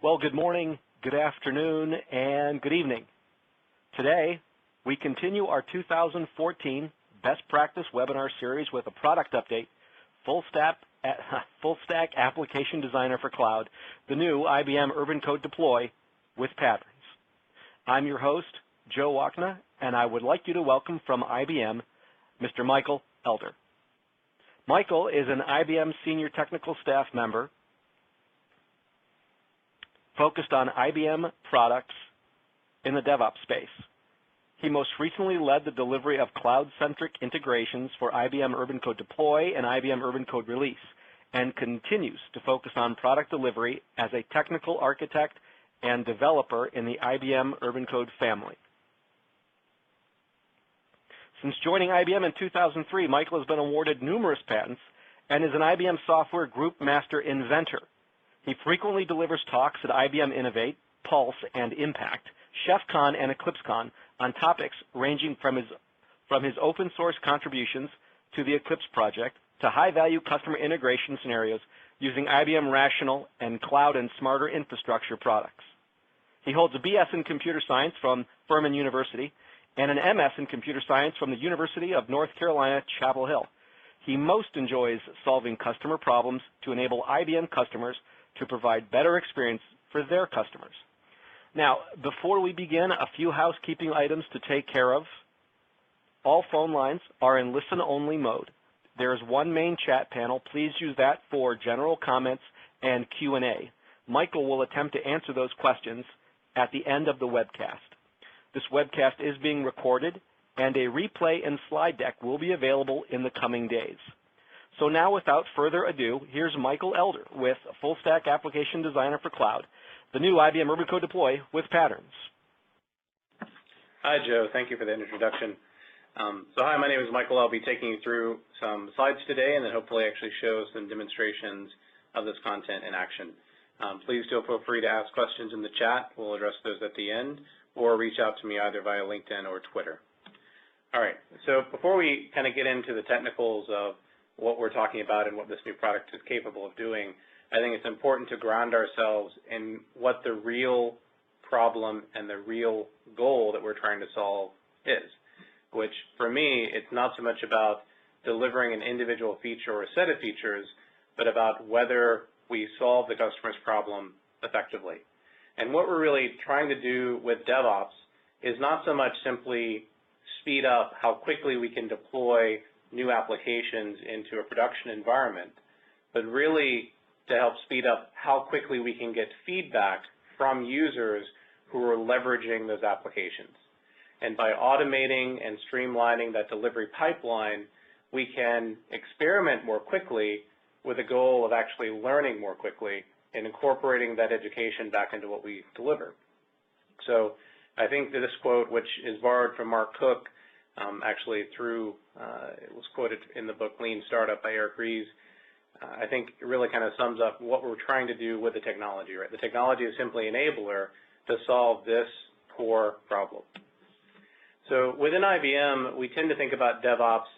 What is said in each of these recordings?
Well, good morning, good afternoon, and good evening. Today, we continue our 2014 Best Practice webinar series with a product update, Full Stack Application Designer for Cloud, the new IBM Urbancode Deploy with Patterns. I'm your host, Joe Wachna, and I would like you to welcome from IBM, Mr. Michael Elder. Michael is an IBM Senior Technical Staff member focused on IBM products in the DevOps space. He most recently led the delivery of cloud-centric integrations for IBM Urbancode Deploy and IBM Urbancode Release, and continues to focus on product delivery as a technical architect and developer in the IBM Urbancode family. Since joining IBM in 2003, Michael has been awarded numerous patents and is an IBM Software Group Master Inventor. He frequently delivers talks at IBM Innovate, Pulse, and Impact, ChefCon, and EclipseCon on topics ranging from his open source contributions to the Eclipse project to high-value customer integration scenarios using IBM Rational and cloud and smarter infrastructure products. He holds a BS in Computer Science from Furman University and an MS in Computer Science from the University of North Carolina, Chapel Hill. He most enjoys solving customer problems to enable IBM customers to provide better experience for their customers. Now, before we begin, a few housekeeping items to take care of. All phone lines are in listen-only mode. There is one main chat panel. Please use that for general comments and Q&A. Michael will attempt to answer those questions at the end of the webcast. This webcast is being recorded, and a replay and slide deck will be available in the coming days. So now, without further ado, here's Michael Elder with Full Stack Application Designer for Cloud, the new IBM Urbancode Deploy with Patterns. Hi, Joe. Thank you for that introduction. Hi, my name is Michael. I'll be taking you through some slides today and then hopefully actually show some demonstrations of this content in action. Please feel free to ask questions in the chat. We'll address those at the end, or reach out to me either via LinkedIn or Twitter. All right, so before we kind of get into the technicals of what we're talking about and what this new product is capable of doing, I think it's important to ground ourselves in what the real problem and the real goal that we're trying to solve is, which for me, it's not so much about delivering an individual feature or a set of features, but about whether we solve the customer's problem effectively. And what we're really trying to do with DevOps is not so much simply speed up how quickly we can deploy new applications into a production environment, but really to help speed up how quickly we can get feedback from users who are leveraging those applications. And by automating and streamlining that delivery pipeline, we can experiment more quickly with the goal of actually learning more quickly and incorporating that education back into what we deliver. So I think that this quote, which is borrowed from Mark Cook, actually it was quoted in the book Lean Startup by Eric Ries, I think it really kind of sums up what we're trying to do with the technology, right? The technology is simply an enabler to solve this core problem. So within IBM, we tend to think about DevOps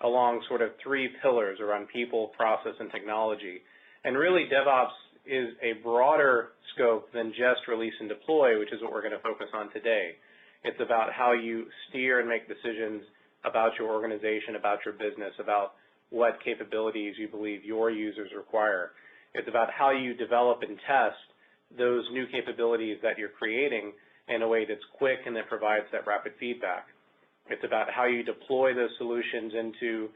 along sort of three pillars around people, process, and technology. And really, DevOps is a broader scope than just release and deploy, which is what we're going to focus on today. It's about how you steer and make decisions about your organization, about your business, about what capabilities you believe your users require. It's about how you develop and test those new capabilities that you're creating in a way that's quick and that provides that rapid feedback. It's about how you deploy those solutions into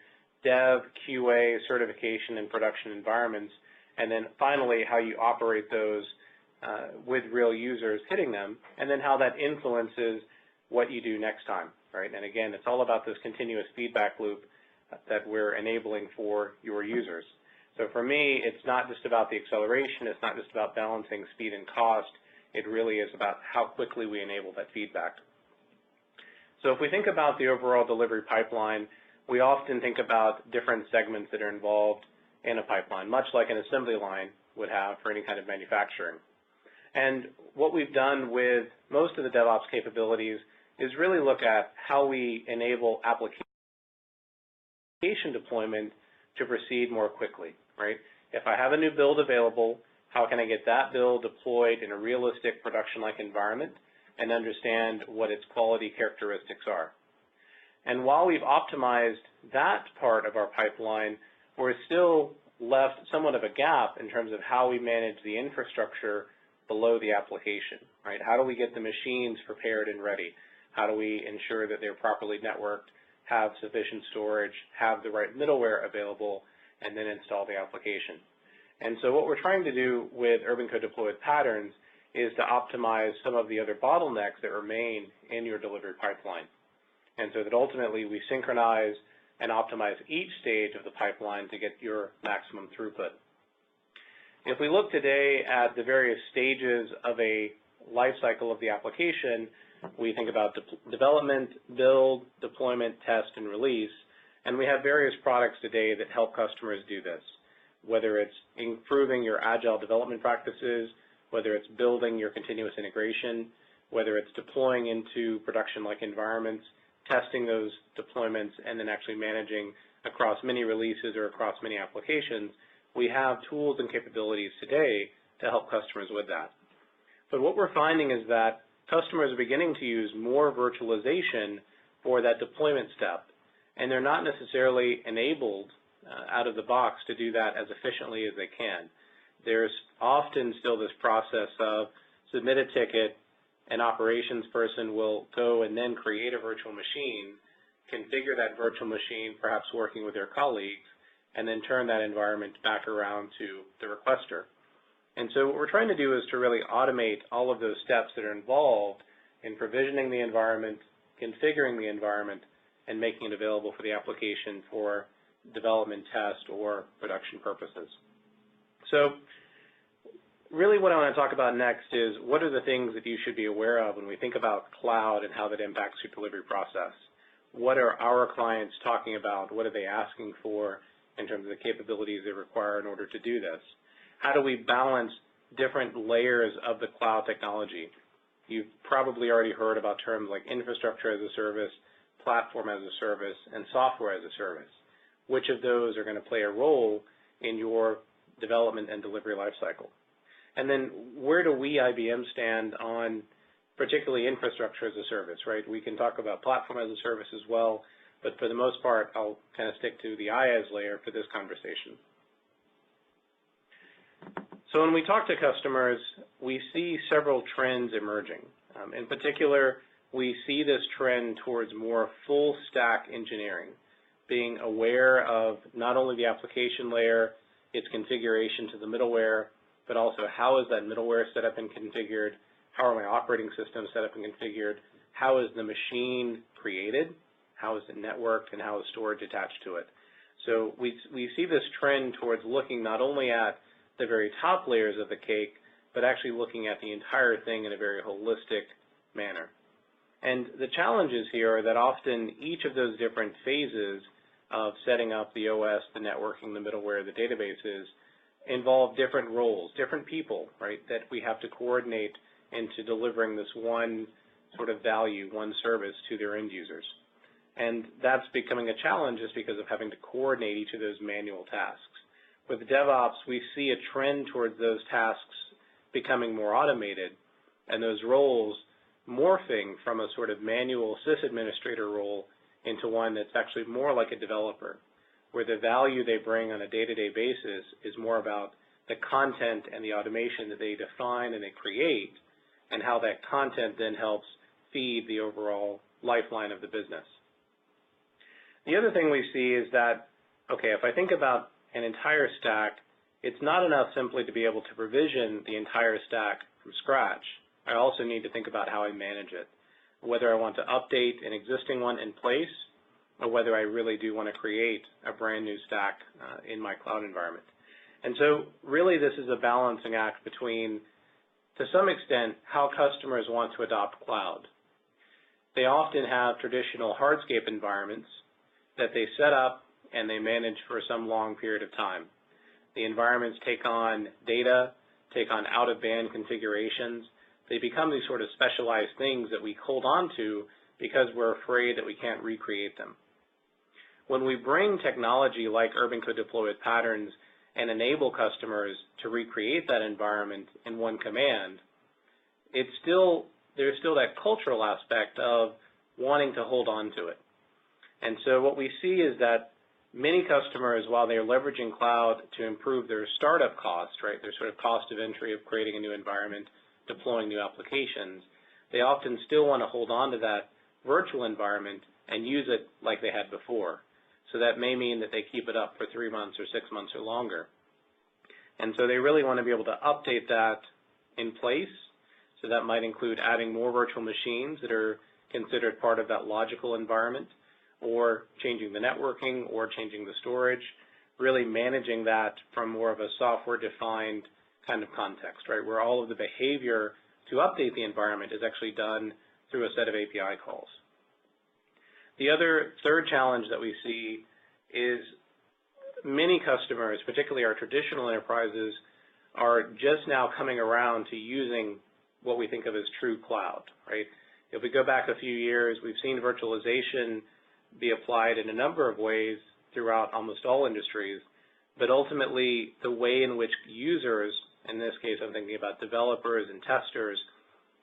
dev, QA, certification, and production environments, and then finally how you operate those with real users hitting them, and then how that influences what you do next time, right? And again, it's all about this continuous feedback loop that we're enabling for your users. So for me, it's not just about the acceleration, it's not just about balancing speed and cost, it really is about how quickly we enable that feedback. So if we think about the overall delivery pipeline, we often think about different segments that are involved in a pipeline, much like an assembly line would have for any kind of manufacturing. And what we've done with most of the DevOps capabilities is really look at how we enable application deployment to proceed more quickly, right? If I have a new build available, How can I get that build deployed in a realistic production-like environment and understand what its quality characteristics are? And while we've optimized that part of our pipeline, we're still left somewhat of a gap in terms of how we manage the infrastructure below the application, right? How do we get the machines prepared and ready? How do we ensure that they're properly networked, have sufficient storage, have the right middleware available, and then install the application? And so what we're trying to do with Urbancode Deploy with patterns is to optimize some of the other bottlenecks that remain in your delivery pipeline. And so that ultimately we synchronize and optimize each stage of the pipeline to get your maximum throughput. If we look today at the various stages of a life cycle of the application, we think about development, build, deployment, test, and release, and we have various products today that help customers do this, whether it's improving your agile development practices, whether it's building your continuous integration, whether it's deploying into production-like environments, testing those deployments, and then actually managing across many releases or across many applications. We have tools and capabilities today to help customers with that. But what we're finding is that customers are beginning to use more virtualization for that deployment step, and they're not necessarily enabled out of the box to do that as efficiently as they can. There's often still this process of submit a ticket, an operations person will go and then create a virtual machine, configure that virtual machine, perhaps working with their colleagues, and then turn that environment back around to the requester. And so what we're trying to do is to really automate all of those steps that are involved in provisioning the environment, configuring the environment, and making it available for the application for development, test, or production purposes. So really what I want to talk about next is what are the things that you should be aware of when we think about cloud and how that impacts your delivery process. What are our clients talking about? What are they asking for in terms of the capabilities they require in order to do this? How do we balance different layers of the cloud technology? You've probably already heard about terms like infrastructure as a service, platform as a service, and software as a service. Which of those are going to play a role in your development and delivery lifecycle? And then where do we, IBM, stand on particularly infrastructure as a service, right? We can talk about platform as a service as well, but for the most part, I'll kind of stick to the IaaS layer for this conversation. So when we talk to customers, we see several trends emerging. In particular, we see this trend towards more full stack engineering, being aware of not only the application layer, its configuration to the middleware, but also how is that middleware set up and configured, how are my operating systems set up and configured, how is the machine created, how is it networked, and how is storage attached to it. So we see this trend towards looking not only at the very top layers of the cake, but actually looking at the entire thing in a very holistic manner. And the challenges here are that often each of those different phases of setting up the OS, the networking, the middleware, the databases, involve different roles, different people, right, that we have to coordinate into delivering this one sort of value, one service to their end users. And that's becoming a challenge just because of having to coordinate each of those manual tasks. With DevOps, we see a trend towards those tasks becoming more automated and those roles morphing from a sort of manual sysadministrator role into one that's actually more like a developer, where the value they bring on a day-to-day basis is more about the content and the automation that they define and they create, and how that content then helps feed the overall lifeline of the business. The other thing we see is that, okay, if I think about an entire stack, it's not enough simply to be able to provision the entire stack from scratch. I also need to think about how I manage it, whether I want to update an existing one in place or whether I really do want to create a brand new stack in my cloud environment. And so really this is a balancing act between, to some extent, how customers want to adopt cloud. They often have traditional hardscape environments that they set up and they manage for some long period of time. The environments take on data, take on out-of-band configurations. They become these sort of specialized things that we hold on to because we're afraid that we can't recreate them. When we bring technology like Urbancode Deploy with patterns and enable customers to recreate that environment in one command, there's still that cultural aspect of wanting to hold on to it. And so what we see is that many customers, while they're leveraging cloud to improve their startup cost, right, their sort of cost of entry of creating a new environment, deploying new applications, they often still want to hold on to that virtual environment and use it like they had before. So that may mean that they keep it up for 3 months or 6 months or longer. And so they really want to be able to update that in place. So that might include adding more virtual machines that are considered part of that logical environment, or changing the networking, or changing the storage, really managing that from more of a software-defined kind of context, right, where all of the behavior to update the environment is actually done through a set of API calls. The other third challenge that we see is many customers, particularly our traditional enterprises, are just now coming around to using what we think of as true cloud, right? If we go back a few years, we've seen virtualization be applied in a number of ways throughout almost all industries, but ultimately the way in which users, in this case I'm thinking about developers and testers,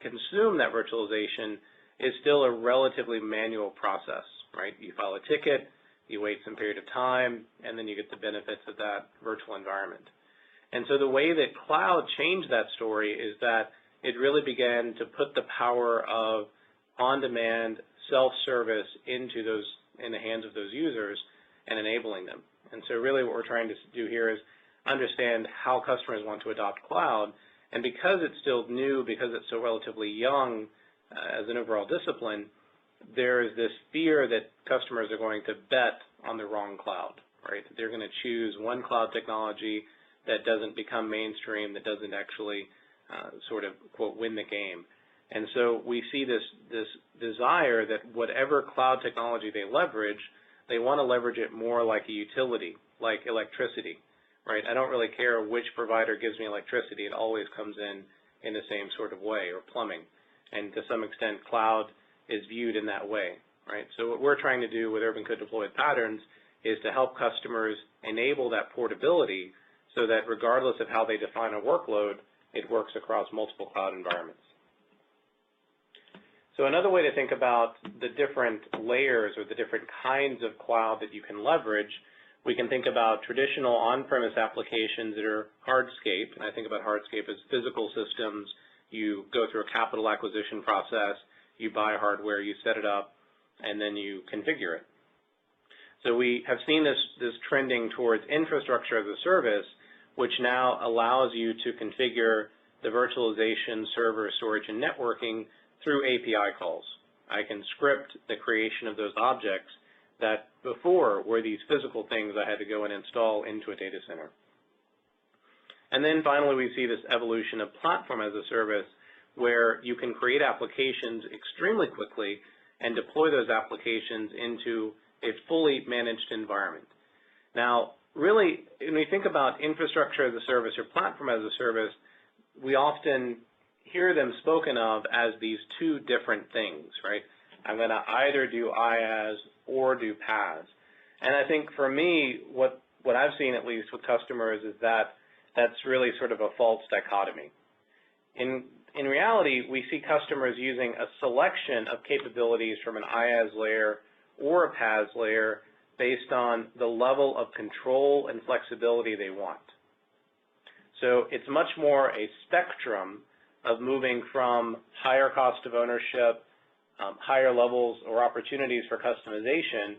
consume that virtualization is still a relatively manual process, right? You file a ticket, you wait some period of time, and then you get the benefits of that virtual environment. And so the way that cloud changed that story is that it really began to put the power of on-demand self-service in the hands of those users and enabling them. And so really what we're trying to do here is understand how customers want to adopt cloud. And because it's still new, because it's so relatively young as an overall discipline, there is this fear that customers are going to bet on the wrong cloud, right? They're going to choose one cloud technology that doesn't become mainstream, that doesn't actually sort of, quote, win the game. And so we see this desire that whatever cloud technology they leverage, they want to leverage it more like a utility, like electricity, right? I don't really care which provider gives me electricity. It always comes in the same sort of way, or plumbing. And to some extent, cloud is viewed in that way, right? So what we're trying to do with Urbancode Deploy Patterns is to help customers enable that portability so that regardless of how they define a workload, it works across multiple cloud environments. So another way to think about the different layers or the different kinds of cloud that you can leverage, we can think about traditional on-premise applications that are hardscape, and I think about hardscape as physical systems. You go through a capital acquisition process, you buy hardware, you set it up, and then you configure it. So we have seen this trending towards infrastructure as a service, which now allows you to configure the virtualization, server, storage, and networking through API calls. I can script the creation of those objects that before were these physical things I had to go and install into a data center. And then finally, we see this evolution of platform as a service where you can create applications extremely quickly and deploy those applications into a fully managed environment. Now, really, when we think about infrastructure as a service or platform as a service, we often hear them spoken of as these two different things, right? I'm going to either do IaaS or do PaaS. And I think for me, what I've seen at least with customers is that that's really sort of a false dichotomy. In reality, we see customers using a selection of capabilities from an IaaS layer or a PaaS layer based on the level of control and flexibility they want. So it's much more a spectrum of moving from higher cost of ownership, higher levels or opportunities for customization,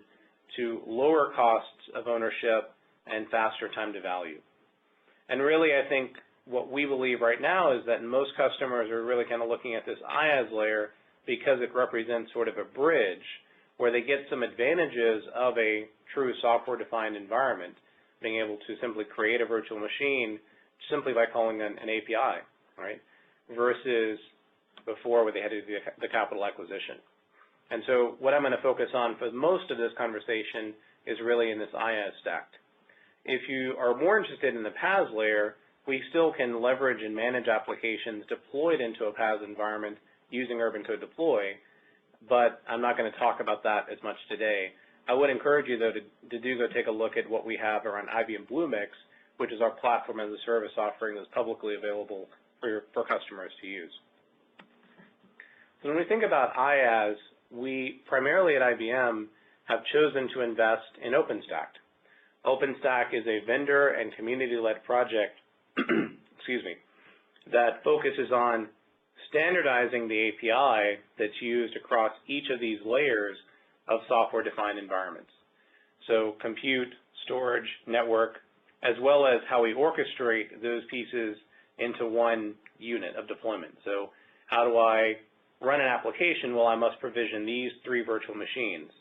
to lower costs of ownership and faster time to value. And really, I think what we believe right now is that most customers are really kind of looking at this IaaS layer because it represents sort of a bridge where they get some advantages of a true software-defined environment, being able to simply create a virtual machine simply by calling an API, right, versus before where they had to do the capital acquisition. And so what I'm going to focus on for most of this conversation is really in this IaaS stack. If you are more interested in the PaaS layer, we still can leverage and manage applications deployed into a PaaS environment using Urbancode Deploy, but I'm not going to talk about that as much today. I would encourage you, though, to go take a look at what we have around IBM Bluemix, which is our platform as a service offering that's publicly available for customers to use. So when we think about IaaS, we primarily at IBM have chosen to invest in OpenStack. OpenStack is a vendor and community-led project excuse me, that focuses on standardizing the API that's used across each of these layers of software-defined environments. So compute, storage, network, as well as how we orchestrate those pieces into one unit of deployment. So how do I run an application? Well, I must provision these 3 virtual machines.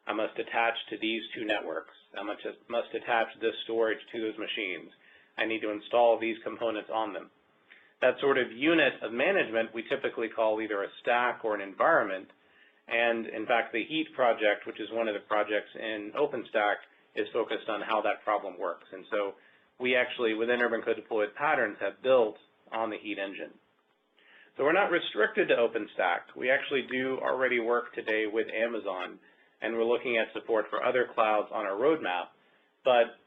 I must attach to these 2 networks. I must attach this storage to those machines. I need to install these components on them. That sort of unit of management we typically call either a stack or an environment. And in fact, the HEAT project, which is one of the projects in OpenStack, is focused on how that problem works. And so we actually, within Urbancode Deploy Patterns, have built on the HEAT engine. So we're not restricted to OpenStack. We actually do already work today with Amazon, and we're looking at support for other clouds on our roadmap. But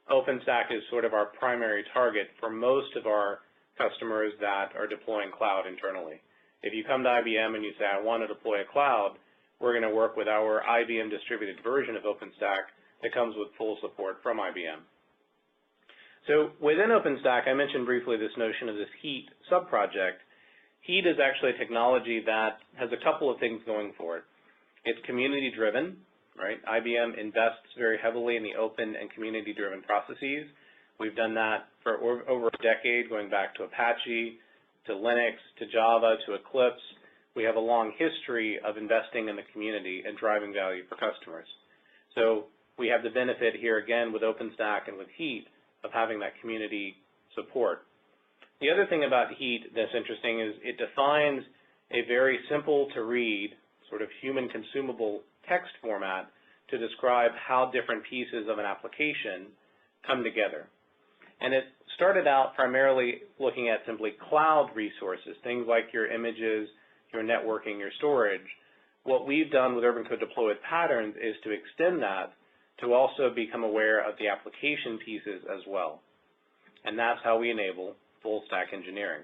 OpenStack is sort of our primary target for most of our customers that are deploying cloud internally. If you come to IBM and you say, I want to deploy a cloud, we're going to work with our IBM distributed version of OpenStack that comes with full support from IBM. So within OpenStack, I mentioned briefly this notion of this HEAT subproject. HEAT is actually a technology that has a couple of things going for it. It's community-driven, right? IBM invests very heavily in the open and community-driven processes. We've done that for over a decade, going back to Apache, to Linux, to Java, to Eclipse. We have a long history of investing in the community and driving value for customers. So we have the benefit here again with OpenStack and with HEAT of having that community support. The other thing about HEAT that's interesting is it defines a very simple to read, sort of human consumable text format to describe how different pieces of an application come together. And it started out primarily looking at simply cloud resources, things like your images, your networking, your storage. What we've done with Urbancode Deploy Patterns is to extend that to also become aware of the application pieces as well. And that's how we enable full stack engineering.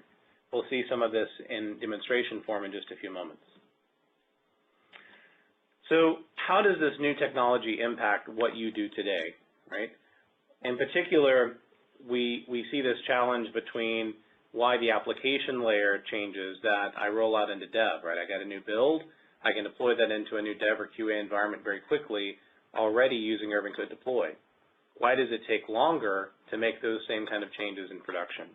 We'll see some of this in demonstration form in just a few moments. So how does this new technology impact what you do today, right? In particular, we see this challenge between why the application layer changes that I roll out into dev, right? I got a new build, I can deploy that into a new dev or QA environment very quickly already using Urbancode Deploy. Why does it take longer to make those same kind of changes in production?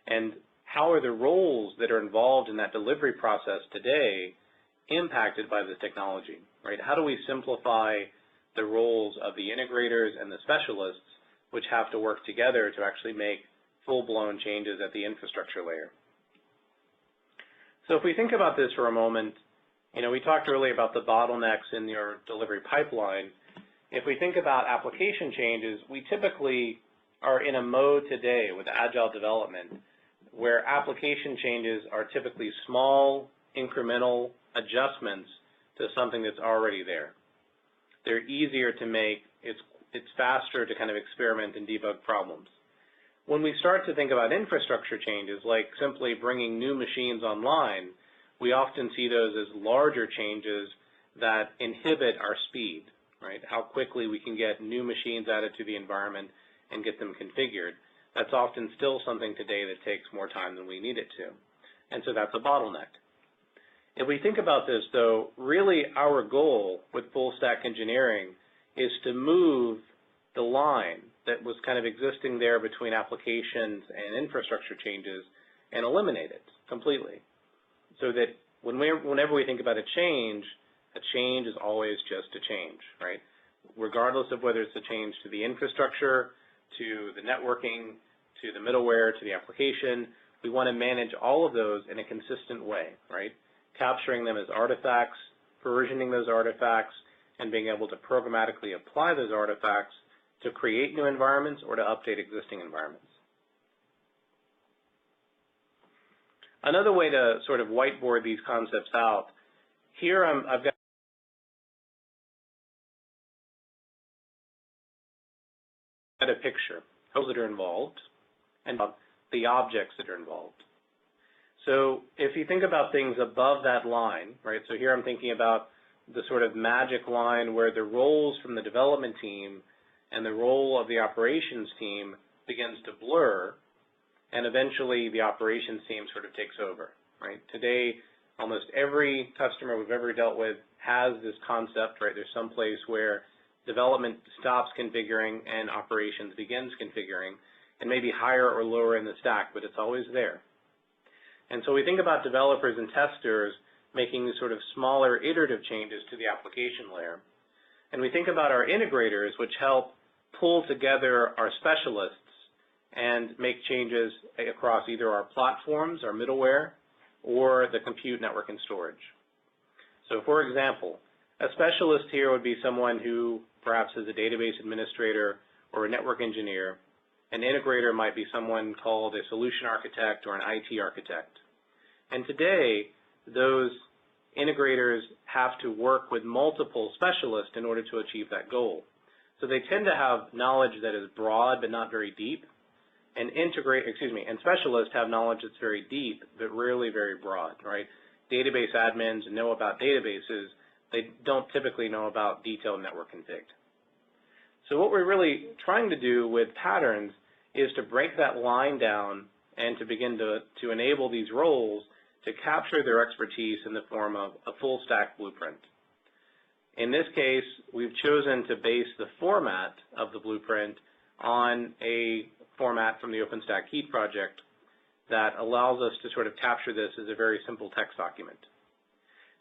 And how are the roles that are involved in that delivery process today impacted by this technology, right? How do we simplify the roles of the integrators and the specialists which have to work together to actually make full-blown changes at the infrastructure layer? So if we think about this for a moment, we talked earlier about the bottlenecks in your delivery pipeline. If we think about application changes, we typically are in a mode today with agile development where application changes are typically small, incremental adjustments to something that's already there. They're easier to make. It's faster to kind of experiment and debug problems. When we start to think about infrastructure changes, like simply bringing new machines online, we often see those as larger changes that inhibit our speed, right? How quickly we can get new machines added to the environment and get them configured. That's often still something today that takes more time than we need it to. And so that's a bottleneck. If we think about this, though, really our goal with full stack engineering is to move the line that was kind of existing there between applications and infrastructure changes and eliminate it completely. So that whenever we think about a change is always just a change, right? Regardless of whether it's a change to the infrastructure, to the networking, to the middleware, to the application, we want to manage all of those in a consistent way, right? Capturing them as artifacts, provisioning those artifacts, and being able to programmatically apply those artifacts to create new environments or to update existing environments. Another way to sort of whiteboard these concepts out, here I've got a picture. codes that are involved and the objects that are involved. So if you think about things above that line, right, so here I'm thinking about the sort of magic line where the roles from the development team and the role of the operations team begins to blur, and eventually the operations team sort of takes over, right? Today, almost every customer we've ever dealt with has this concept, right? There's some place where development stops configuring and operations begins configuring, and maybe higher or lower in the stack, but it's always there. And so we think about developers and testers making these sort of smaller iterative changes to the application layer. And we think about our integrators, which help pull together our specialists and make changes across either our platforms, our middleware, or the compute network and storage. So for example, a specialist here would be someone who perhaps is a database administrator or a network engineer. An integrator might be someone called a solution architect or an IT architect. And today, those integrators have to work with multiple specialists in order to achieve that goal. So they tend to have knowledge that is broad but not very deep, and specialists have knowledge that's very deep but rarely very broad, right? Database admins know about databases, they don't typically know about detailed network config. So what we're really trying to do with patterns is to break that line down and to begin to enable these roles to capture their expertise in the form of a full stack blueprint. In this case, we've chosen to base the format of the blueprint on a format from the OpenStack Heat project that allows us to sort of capture this as a very simple text document.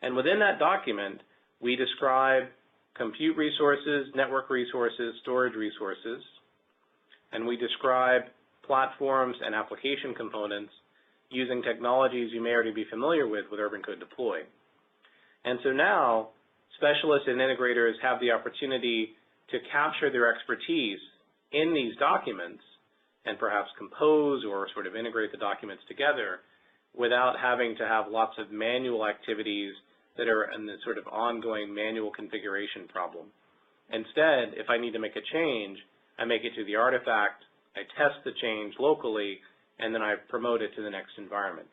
And within that document, we describe compute resources, network resources, storage resources, and we describe platforms and application components using technologies you may already be familiar with Urbancode Deploy. And so now, specialists and integrators have the opportunity to capture their expertise in these documents and perhaps compose or sort of integrate the documents together without having to have lots of manual activities that are in the sort of ongoing manual configuration problem. Instead, if I need to make a change, I make it to the artifact, I test the change locally, and then I promote it to the next environment.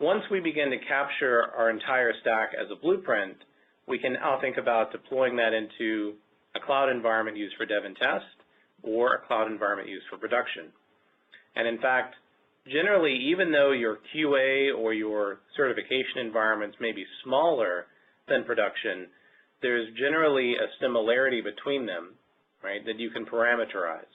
Once we begin to capture our entire stack as a blueprint, we can now think about deploying that into a cloud environment used for dev and test or a cloud environment used for production. And in fact, generally, even though your QA or your certification environments may be smaller than production, there's generally a similarity between them, right, that you can parameterize.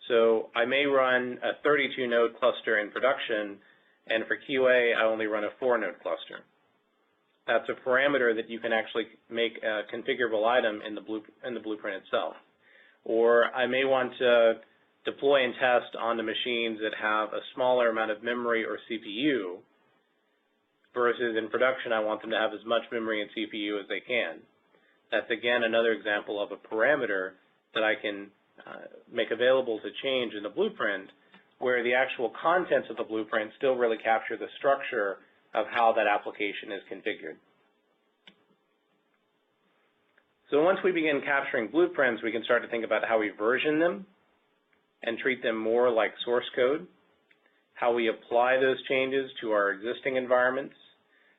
So I may run a 32-node cluster in production, and for QA, I only run a 4-node cluster. That's a parameter that you can actually make a configurable item in the blueprint itself. Or I may want to deploy and test onto machines that have a smaller amount of memory or CPU, versus in production, I want them to have as much memory and CPU as they can. That's, again, another example of a parameter that I can make available to change in the blueprint, where the actual contents of the blueprint still really capture the structure of how that application is configured. So once we begin capturing blueprints, we can start to think about how we version them and treat them more like source code, how we apply those changes to our existing environments,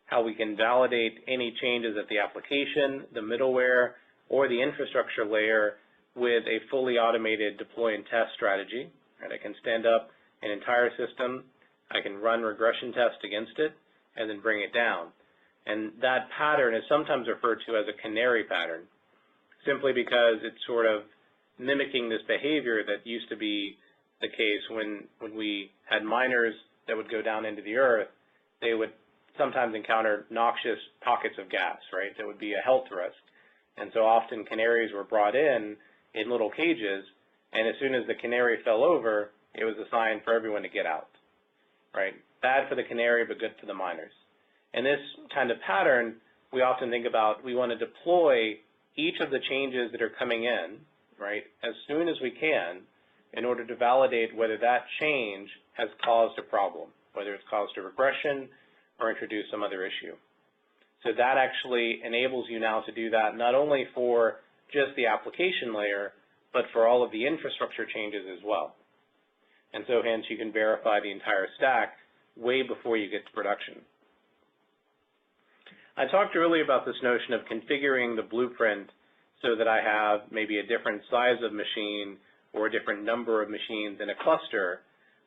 how we can validate any changes at the application, the middleware, or the infrastructure layer with a fully automated deploy and test strategy. Right? I can stand up an entire system, I can run regression tests against it, and then bring it down. And that pattern is sometimes referred to as a canary pattern, simply because it's sort of mimicking this behavior that used to be the case when we had miners that would go down into the earth. They would sometimes encounter noxious pockets of gas, right? That would be a health risk. And so often canaries were brought in little cages, and as soon as the canary fell over, it was a sign for everyone to get out, right? Bad for the canary, but good for the miners. And this kind of pattern, we often think about, we want to deploy each of the changes that are coming in, right, as soon as we can, in order to validate whether that change has caused a problem, whether it's caused a regression or introduced some other issue. So that actually enables you now to do that not only for just the application layer, but for all of the infrastructure changes as well. And so hence you can verify the entire stack way before you get to production. I talked earlier about this notion of configuring the blueprint so that I have maybe a different size of machine or a different number of machines in a cluster.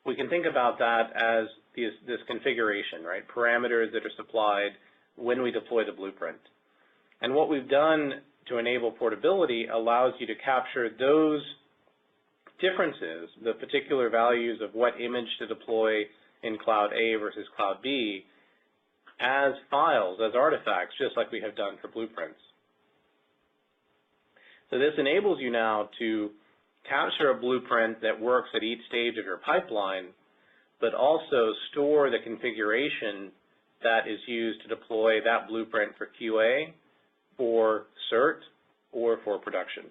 We can think about that as this configuration, right? Parameters that are supplied when we deploy the blueprint. And what we've done to enable portability allows you to capture those differences, the particular values of what image to deploy in Cloud A versus Cloud B, as files, as artifacts, just like we have done for blueprints. So this enables you now to capture a blueprint that works at each stage of your pipeline, but also store the configuration that is used to deploy that blueprint for QA, for CERT, or for production.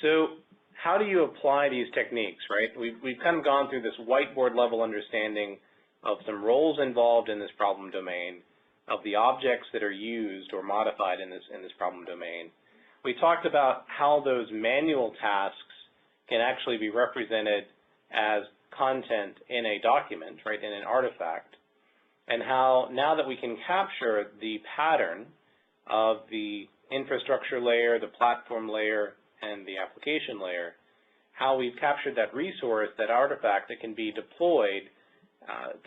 So how do you apply these techniques, right? We've kind of gone through this whiteboard level understanding of some roles involved in this problem domain, of the objects that are used or modified in this problem domain. We talked about how those manual tasks can actually be represented as content in a document, right, in an artifact, and how now that we can capture the pattern of the infrastructure layer, the platform layer, and the application layer, how we've captured that resource, that artifact that can be deployed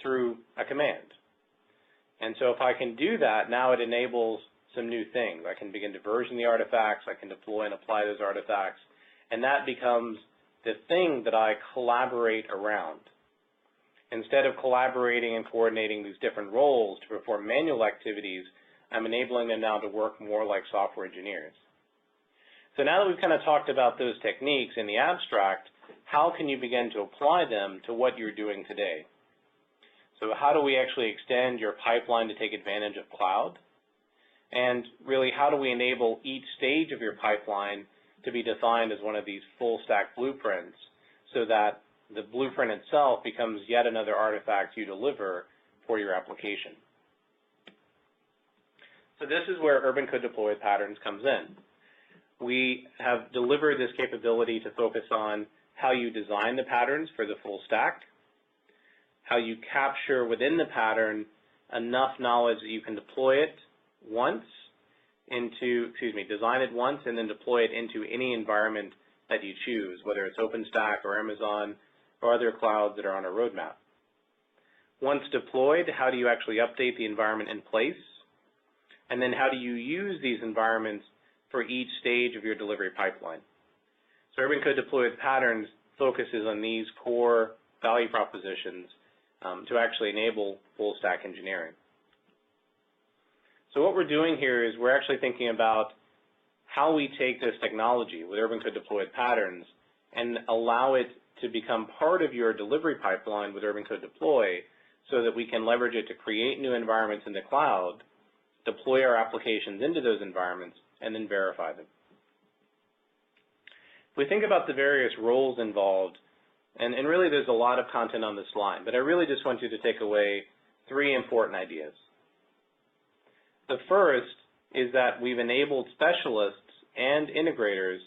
through a command. And so if I can do that, now it enables some new things. I can begin to version the artifacts, I can deploy and apply those artifacts, and that becomes the thing that I collaborate around. Instead of collaborating and coordinating these different roles to perform manual activities, I'm enabling them now to work more like software engineers. So now that we've kind of talked about those techniques in the abstract, how can you begin to apply them to what you're doing today? So how do we actually extend your pipeline to take advantage of cloud? And really, how do we enable each stage of your pipeline to be defined as one of these full stack blueprints so that the blueprint itself becomes yet another artifact you deliver for your application? So this is where Urbancode Deploy patterns comes in. We have delivered this capability to focus on how you design the patterns for the full stack, how you capture within the pattern enough knowledge that you can deploy it once into, design it once and then deploy it into any environment that you choose, whether it's OpenStack or Amazon or other clouds that are on a roadmap. Once deployed, how do you actually update the environment in place? And then how do you use these environments for each stage of your delivery pipeline? So Urbancode Deploy with patterns focuses on these core value propositions to actually enable full stack engineering. So what we're doing here is we're actually thinking about how we take this technology with Urbancode Deploy with patterns and allow it to become part of your delivery pipeline with Urbancode Deploy so that we can leverage it to create new environments in the cloud, deploy our applications into those environments, and then verify them. If we think about the various roles involved, and really there's a lot of content on this line, but I really just want you to take away three important ideas. The first is that we've enabled specialists and integrators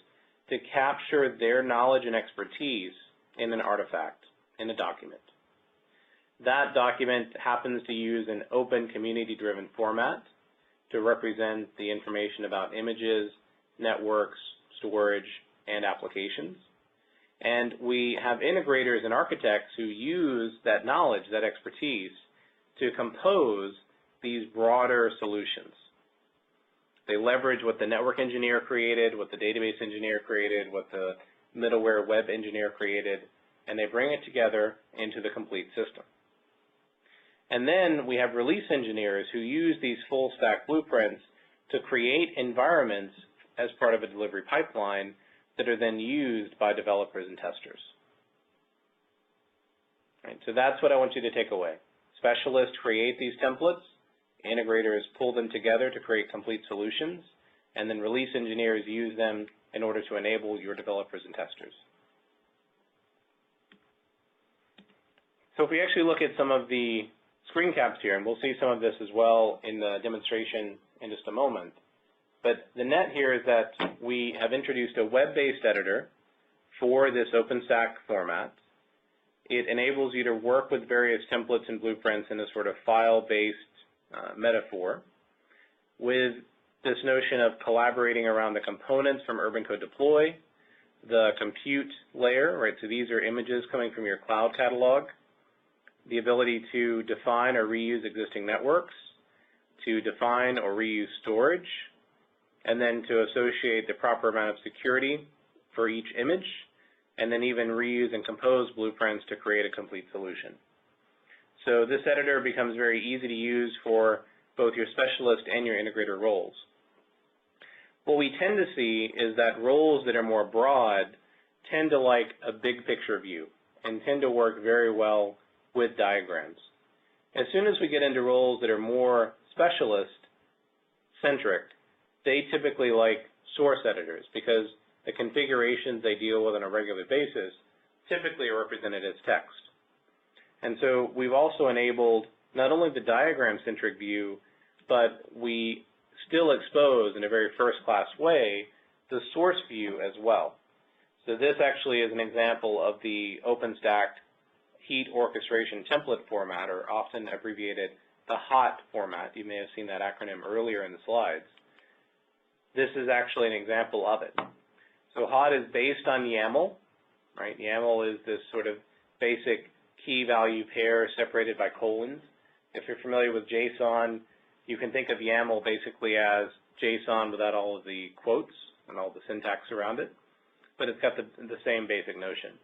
to capture their knowledge and expertise in an artifact, in a document. That document happens to use an open community-driven format to represent the information about images, networks, storage, and applications. And we have integrators and architects who use that knowledge, that expertise, to compose these broader solutions. They leverage what the network engineer created, what the database engineer created, what the middleware web engineer created, and they bring it together into the complete system. And then we have release engineers who use these full stack blueprints to create environments as part of a delivery pipeline that are then used by developers and testers. Right, so that's what I want you to take away. Specialists create these templates, integrators pull them together to create complete solutions, and then release engineers use them in order to enable your developers and testers. So if we actually look at some of the screen caps here, and we'll see some of this as well in the demonstration in just a moment, But the net here is that we have introduced a web-based editor for this OpenStack format. It enables you to work with various templates and blueprints in a sort of file-based metaphor, with this notion of collaborating around the components from Urbancode Deploy, the compute layer, right? So these are images coming from your cloud catalog, the ability to define or reuse existing networks, to define or reuse storage, and then to associate the proper amount of security for each image, and then even reuse and compose blueprints to create a complete solution. So this editor becomes very easy to use for both your specialist and your integrator roles. What we tend to see is that roles that are more broad tend to like a big picture view and tend to work very well with diagrams. As soon as we get into roles that are more specialist-centric, they typically like source editors because the configurations they deal with on a regular basis typically are represented as text. And so we've also enabled not only the diagram-centric view, but we still expose in a very first-class way the source view as well. So this actually is an example of the OpenStack heat orchestration template format, or often abbreviated the HOT format. You may have seen that acronym earlier in the slides. This is actually an example of it. So HOT is based on YAML, right? YAML is this sort of basic key value pair separated by colons. If you're familiar with JSON, you can think of YAML basically as JSON without all of the quotes and all the syntax around it, but it's got the same basic notion.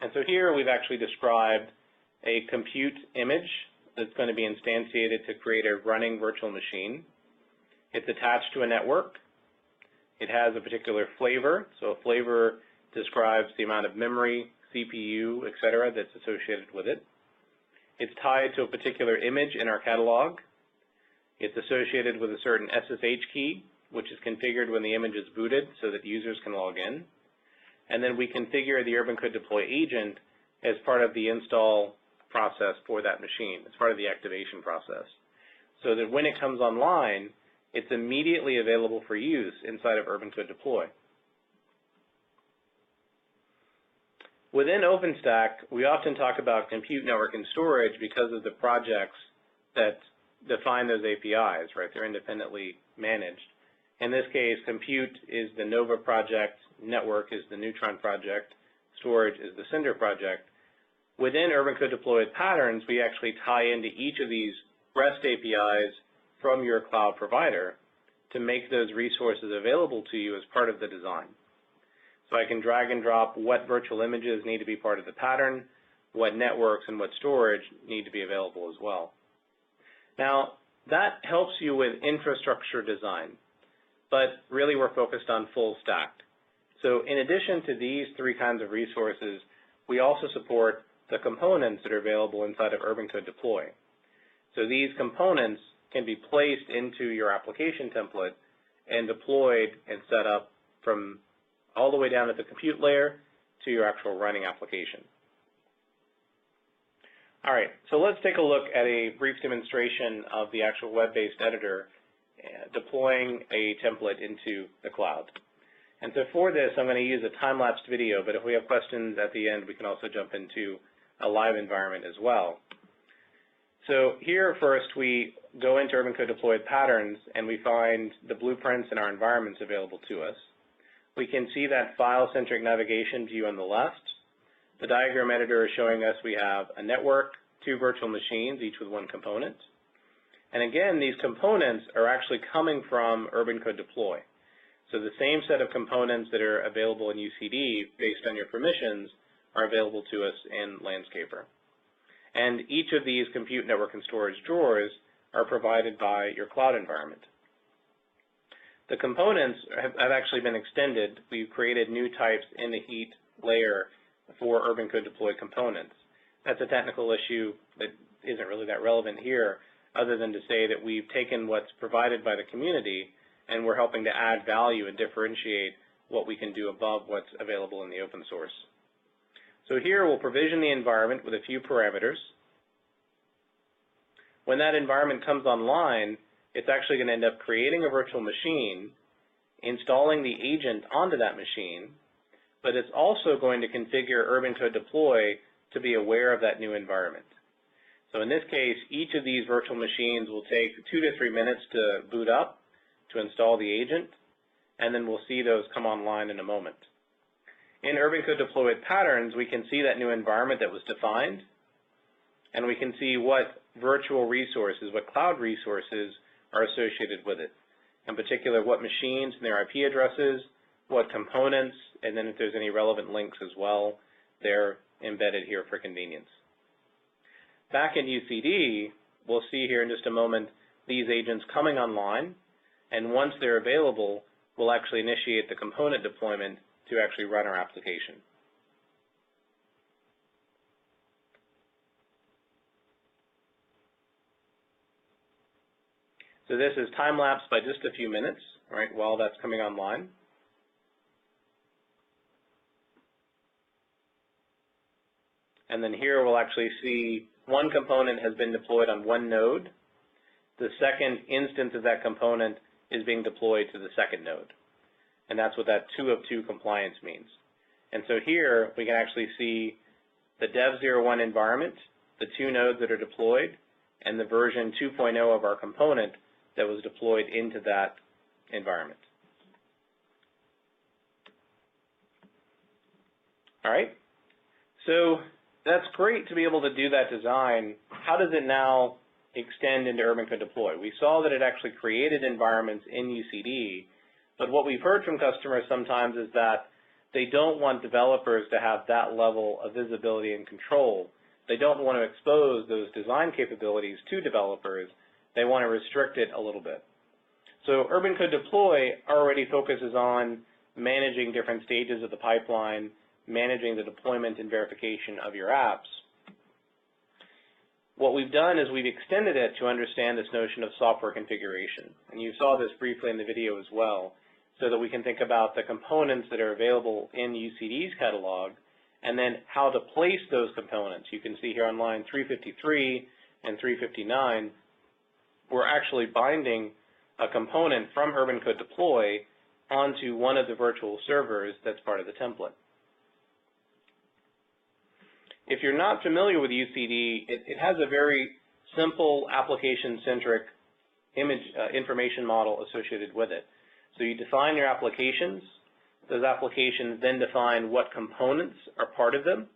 And so here we've actually described a compute image that's going to be instantiated to create a running virtual machine. It's attached to a network. It has a particular flavor. So a flavor describes the amount of memory, CPU, et cetera, that's associated with it. It's tied to a particular image in our catalog. It's associated with a certain SSH key, which is configured when the image is booted so that users can log in. And then we configure the Urbancode Deploy agent as part of the install process for that machine, as part of the activation process, so that when it comes online, it's immediately available for use inside of Urbancode Deploy. Within OpenStack, we often talk about compute, network, and storage because of the projects that define those APIs, right? They're independently managed. In this case, compute is the Nova project, network is the Neutron project, storage is the Cinder project. Within Urbancode Deploy patterns, we actually tie into each of these REST APIs from your cloud provider to make those resources available to you as part of the design. So I can drag and drop what virtual images need to be part of the pattern, what networks and what storage need to be available as well. Now, that helps you with infrastructure design, but really we're focused on full stack. So in addition to these three kinds of resources, we also support the components that are available inside of Urbancode Deploy. So these components can be placed into your application template and deployed and set up from all the way down at the compute layer to your actual running application. All right, so let's take a look at a brief demonstration of the actual web-based editor deploying a template into the cloud. And so for this, I'm going to use a time-lapsed video, but if we have questions at the end, we can also jump into a live environment as well. So here first, we go into Urbancode Deploy patterns, and we find the blueprints and our environments available to us. We can see that file-centric navigation view on the left. The diagram editor is showing us we have a network, 2 virtual machines, each with 1 component. And again, these components are actually coming from Urbancode Deploy. So the same set of components that are available in UCD based on your permissions are available to us in Landscaper. And each of these compute, network, and storage drawers are provided by your cloud environment. The components have actually been extended. We've created new types in the heat layer for Urbancode Deploy components. That's a technical issue that isn't really that relevant here, other than to say that we've taken what's provided by the community and we're helping to add value and differentiate what we can do above what's available in the open source. So here we'll provision the environment with a few parameters. When that environment comes online, it's actually going to end up creating a virtual machine installing the agent onto that machine, but it's also going to configure Urbancode Deploy to be aware of that new environment. So in this case, each of these virtual machines will take 2 to 3 minutes to boot up, to install the agent, and then we'll see those come online in a moment. In Urbancode Deploy with patterns, we can see that new environment that was defined, and we can see what virtual resources, what cloud resources are associated with it. In particular, what machines and their IP addresses, what components, and then if there's any relevant links as well, they're embedded here for convenience. Back in UCD, we'll see here in just a moment these agents coming online, and once they're available, we'll actually initiate the component deployment to actually run our application. So this is time-lapsed by just a few minutes, right, while that's coming online. And then here we'll actually see one component has been deployed on one node. The second instance of that component is being deployed to the second node. And that's what that 2 of 2 compliance means. And so here we can actually see the dev01 environment, the 2 nodes that are deployed, and the version 2.0 of our component that was deployed into that environment. All right, so that's great to be able to do that design. How does it now extend into Urbancode Deploy? We saw that it actually created environments in UCD, but what we've heard from customers sometimes is that they don't want developers to have that level of visibility and control. They don't want to expose those design capabilities to developers. They want to restrict it a little bit. So Urbancode Deploy already focuses on managing different stages of the pipeline, managing the deployment and verification of your apps. What we've done is we've extended it to understand this notion of software configuration. And you saw this briefly in the video as well, so that we can think about the components that are available in UCD's catalog and then how to place those components. You can see here on line 353 and 359, we're actually binding a component from Urbancode Deploy onto one of the virtual servers that's part of the template. If you're not familiar with UCD, it has a very simple application-centric information model associated with it. So you define your applications. Those applications then define what components are part of them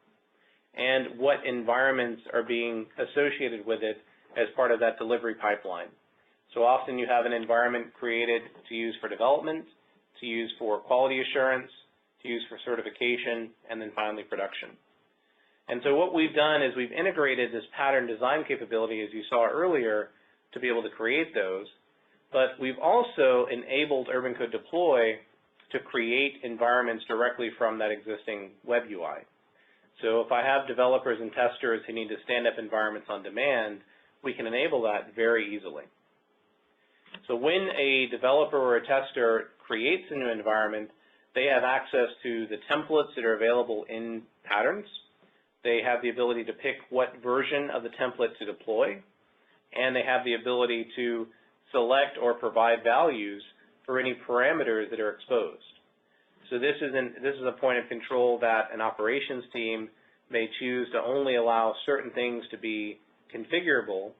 and what environments are being associated with it as part of that delivery pipeline. So often you have an environment created to use for development, to use for quality assurance, to use for certification, and then finally production. And so what we've done is we've integrated this pattern design capability, as you saw earlier, to be able to create those, but we've also enabled Urbancode Deploy to create environments directly from that existing web UI. So if I have developers and testers who need to stand up environments on demand, we can enable that very easily. So when a developer or a tester creates a new environment, they have access to the templates that are available in patterns. They have the ability to pick what version of the template to deploy, and they have the ability to select or provide values for any parameters that are exposed. So this is a point of control that an operations team may choose to only allow certain things to be configurable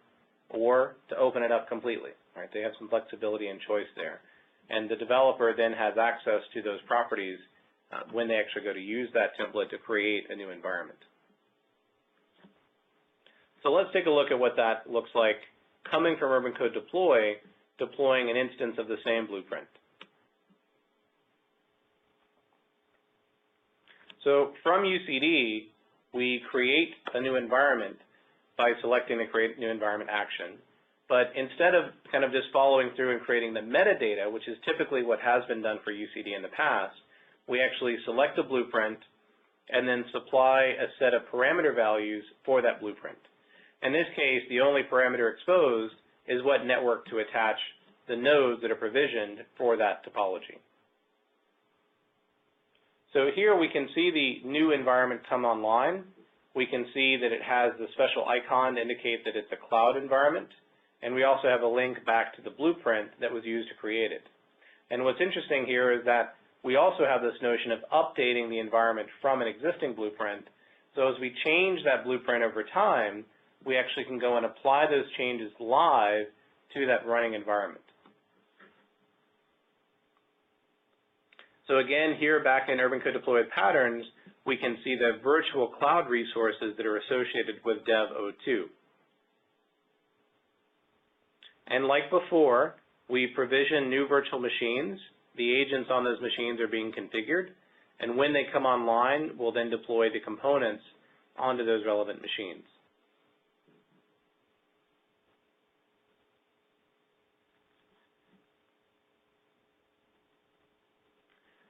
or to open it up completely. Right? They have some flexibility and choice there. And the developer then has access to those properties when they actually go to use that template to create a new environment. So let's take a look at what that looks like coming from Urbancode Deploy, deploying an instance of the same blueprint. So from UCD, we create a new environment by selecting the Create New Environment action. But instead of kind of just following through and creating the metadata, which is typically what has been done for UCD in the past, we actually select a blueprint and then supply a set of parameter values for that blueprint. In this case, the only parameter exposed is what network to attach the nodes that are provisioned for that topology. So here we can see the new environment come online. We can see that it has the special icon to indicate that it's a cloud environment. And we also have a link back to the blueprint that was used to create it. And what's interesting here is that we also have this notion of updating the environment from an existing blueprint. So as we change that blueprint over time, we actually can go and apply those changes live to that running environment. So again, here back in Urbancode Deploy patterns, we can see the virtual cloud resources that are associated with dev02. And like before, we provision new virtual machines. The agents on those machines are being configured, and when they come online, we'll then deploy the components onto those relevant machines.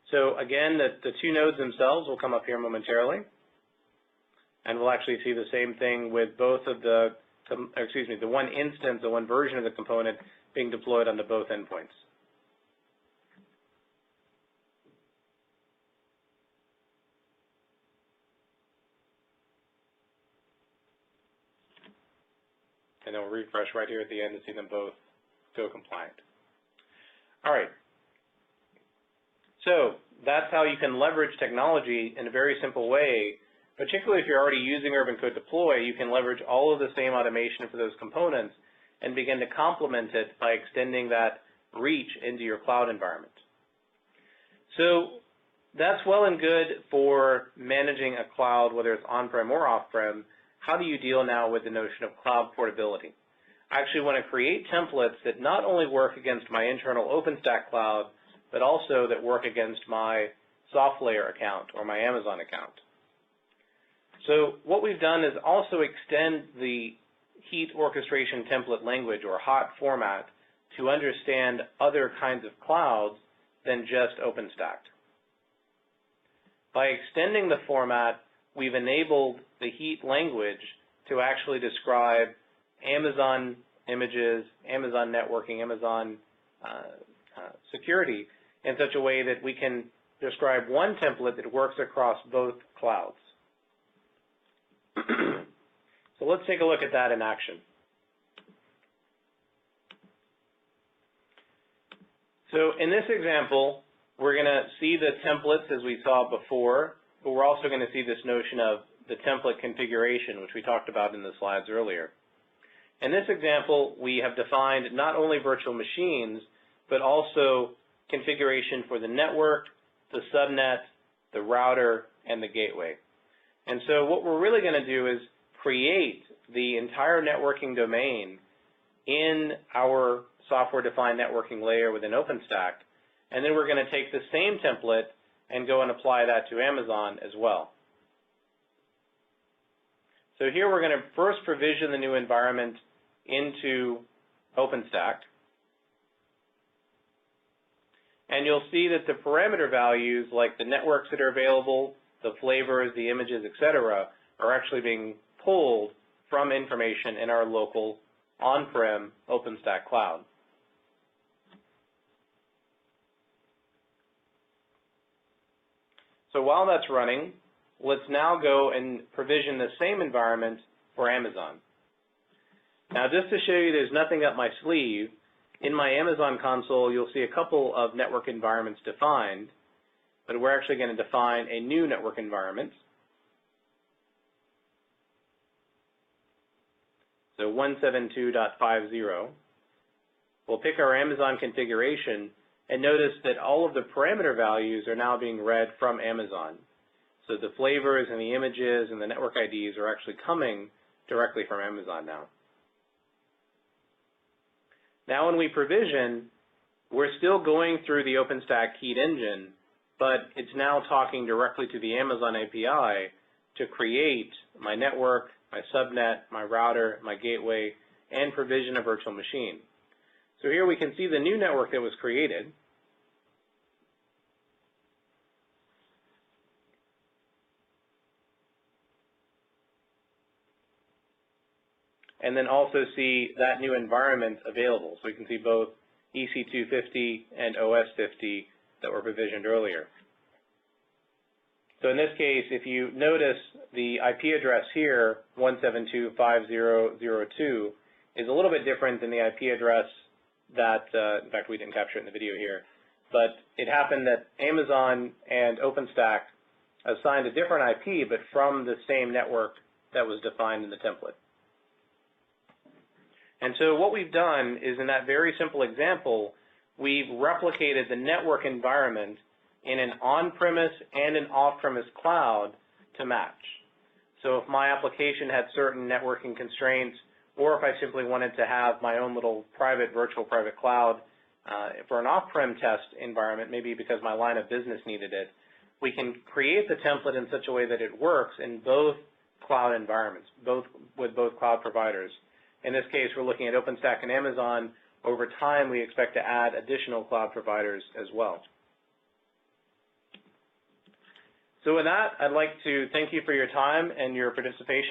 So again, the two nodes themselves will come up here momentarily, and we'll actually see the same thing with both of the one instance, the one version of the component being deployed onto both endpoints. And then we'll refresh right here at the end to see them both go compliant. All right. So that's how you can leverage technology in a very simple way. Particularly if you're already using Urbancode Deploy, you can leverage all of the same automation for those components and begin to complement it by extending that reach into your cloud environment. So that's well and good for managing a cloud, whether it's on-prem or off-prem. How do you deal now with the notion of cloud portability? I actually want to create templates that not only work against my internal OpenStack cloud, but also that work against my SoftLayer account or my Amazon account. So what we've done is also extend the heat orchestration template language or HOT format to understand other kinds of clouds than just OpenStack. By extending the format, we've enabled the heat language to actually describe Amazon images, Amazon networking, Amazon security in such a way that we can describe one template that works across both clouds. So let's take a look at that in action. So in this example, we're going to see the templates as we saw before, but we're also going to see this notion of the template configuration, which we talked about in the slides earlier. In this example, we have defined not only virtual machines, but also configuration for the network, the subnet, the router, and the gateway. And so what we're really going to do is create the entire networking domain in our software-defined networking layer within OpenStack, and then we're going to take the same template and go and apply that to Amazon as well. So here we're going to first provision the new environment into OpenStack. And you'll see that the parameter values, like the networks that are available, the flavors, the images, etc., are actually being pulled from information in our local on-prem OpenStack cloud. So while that's running, let's now go and provision the same environment for Amazon. Now, just to show you there's nothing up my sleeve, in my Amazon console, you'll see a couple of network environments defined, but we're actually going to define a new network environment. So 172.50. We'll pick our Amazon configuration and notice that all of the parameter values are now being read from Amazon. So the flavors and the images and the network IDs are actually coming directly from Amazon now. Now when we provision, we're still going through the OpenStack heat engine, but it's now talking directly to the Amazon API to create my network, my subnet, my router, my gateway, and provision a virtual machine. So here we can see the new network that was created. And then also see that new environment available. So we can see both EC250 and OS50 that were provisioned earlier. So in this case, if you notice the IP address here, 172.50.02, is a little bit different than the IP address that, in fact, we didn't capture it in the video here, but it happened that Amazon and OpenStack assigned a different IP, but from the same network that was defined in the template. And so what we've done is, in that very simple example, we've replicated the network environment in an on-premise and an off-premise cloud to match. So if my application had certain networking constraints, or if I simply wanted to have my own little virtual private cloud for an off-prem test environment, maybe because my line of business needed it, we can create the template in such a way that it works in both cloud environments, with both cloud providers. In this case, we're looking at OpenStack and Amazon. Over time, we expect to add additional cloud providers as well. So with that, I'd like to thank you for your time and your participation.